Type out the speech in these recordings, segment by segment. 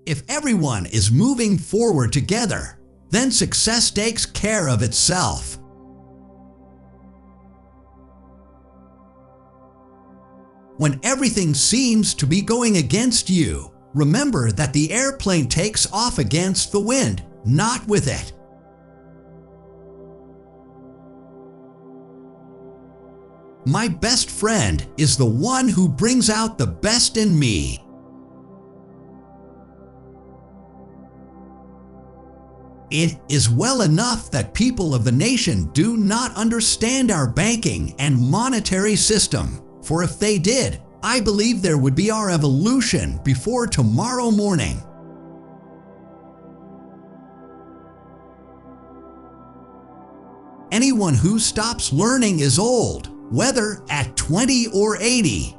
If everyone is moving forward together, then success takes care of itself. When everything seems to be going against you, remember that the airplane takes off against the wind, not with it. My best friend is the one who brings out the best in me. It is well enough that people of the nation do not understand our banking and monetary system, for if they did, I believe there would be our evolution before tomorrow morning. Anyone who stops learning is old, whether at 20 or 80.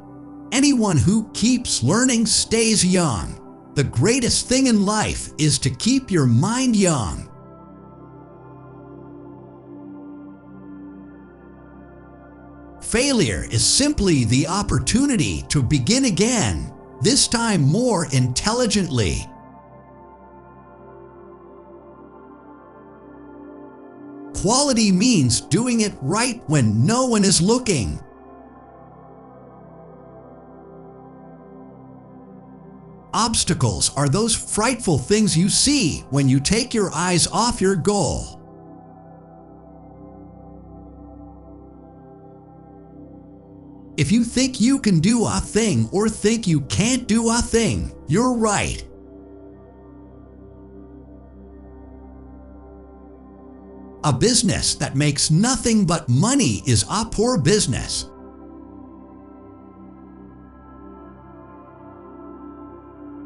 Anyone who keeps learning stays young. The greatest thing in life is to keep your mind young. Failure is simply the opportunity to begin again, this time more intelligently. Quality means doing it right when no one is looking. Obstacles are those frightful things you see when you take your eyes off your goal. If you think you can do a thing or think you can't do a thing, you're right. A business that makes nothing but money is a poor business.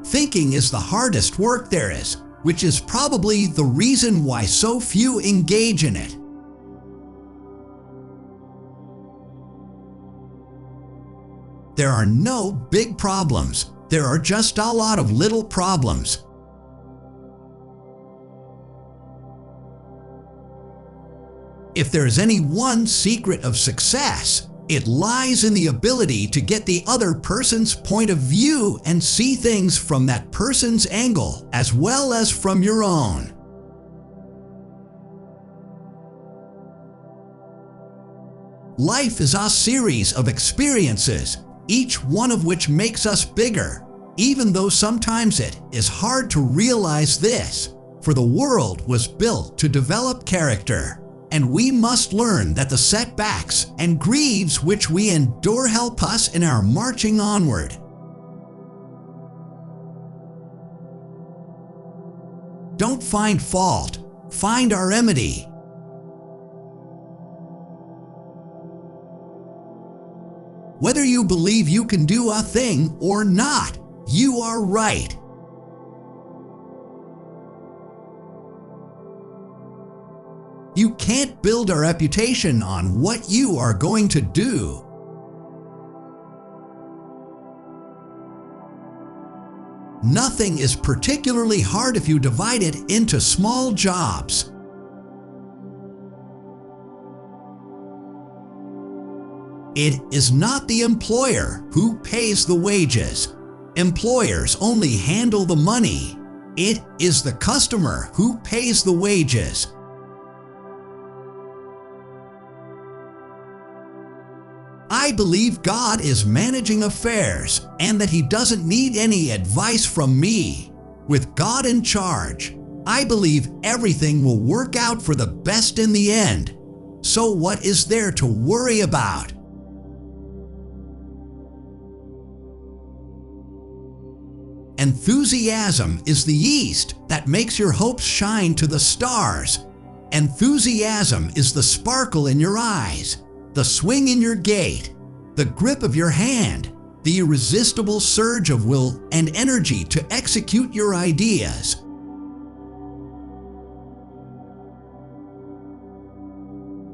Thinking is the hardest work there is, which is probably the reason why so few engage in it. There are no big problems. There are just a lot of little problems. If there's any one secret of success, it lies in the ability to get the other person's point of view and see things from that person's angle as well as from your own. Life is a series of experiences, each one of which makes us bigger, even though sometimes it is hard to realize this, for the world was built to develop character. And we must learn that the setbacks and grieves which we endure help us in our marching onward. Don't find fault, find our remedy. Whether you believe you can do a thing or not, you are right. You can't build a reputation on what you are going to do. Nothing is particularly hard if you divide it into small jobs. It is not the employer who pays the wages. Employers only handle the money. It is the customer who pays the wages. I believe God is managing affairs and that He doesn't need any advice from me. With God in charge, I believe everything will work out for the best in the end. So what is there to worry about? Enthusiasm is the yeast that makes your hopes shine to the stars. Enthusiasm is the sparkle in your eyes, the swing in your gait, the grip of your hand, the irresistible surge of will and energy to execute your ideas.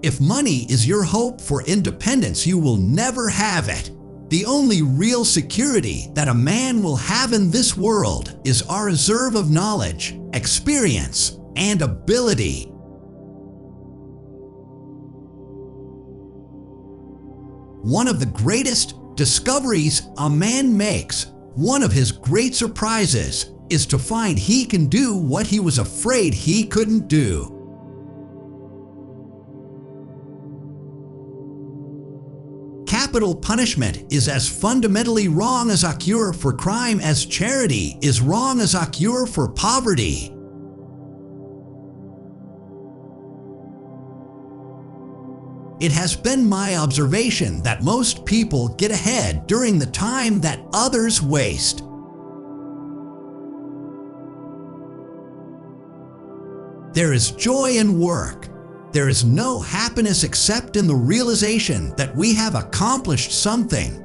If money is your hope for independence, you will never have it. The only real security that a man will have in this world is our reserve of knowledge, experience, and ability. One of the greatest discoveries a man makes, one of his great surprises, is to find he can do what he was afraid he couldn't do. Capital punishment is as fundamentally wrong as a cure for crime as charity is wrong as a cure for poverty. It has been my observation that most people get ahead during the time that others waste. There is joy in work. There is no happiness except in the realization that we have accomplished something.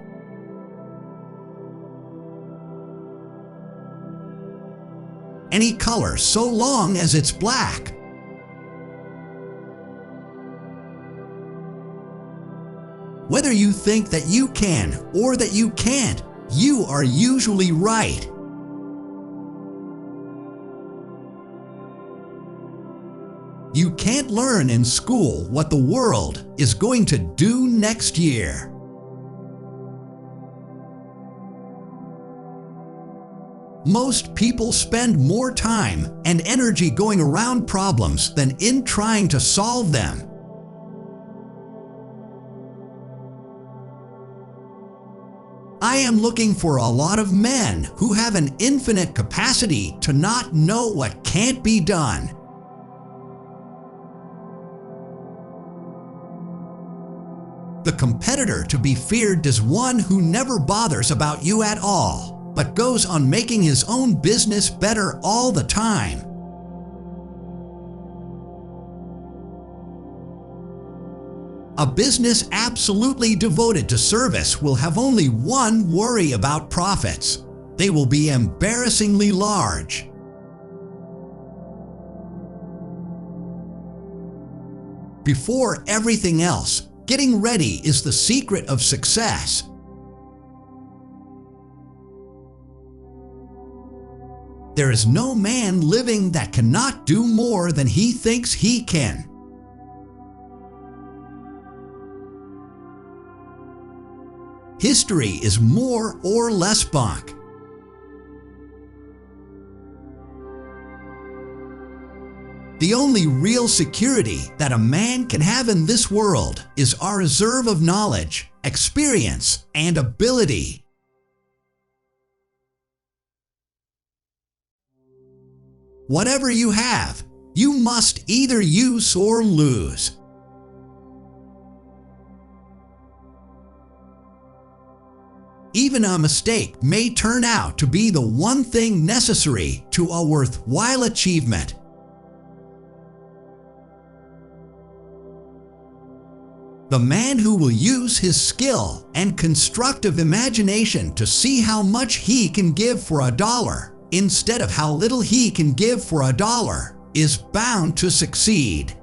Any color so long as it's black. Whether you think that you can or that you can't, you are usually right. You can't learn in school what the world is going to do next year. Most people spend more time and energy going around problems than in trying to solve them. I am looking for a lot of men who have an infinite capacity to not know what can't be done. The competitor to be feared is one who never bothers about you at all, but goes on making his own business better all the time. A business absolutely devoted to service will have only one worry about profits. They will be embarrassingly large. Before everything else, getting ready is the secret of success. There is no man living that cannot do more than he thinks he can. History is more or less bunk. The only real security that a man can have in this world is our reserve of knowledge, experience, and ability. Whatever you have, you must either use or lose. Even a mistake may turn out to be the one thing necessary to a worthwhile achievement. The man who will use his skill and constructive imagination to see how much he can give for $1 instead of how little he can give for $1 is bound to succeed.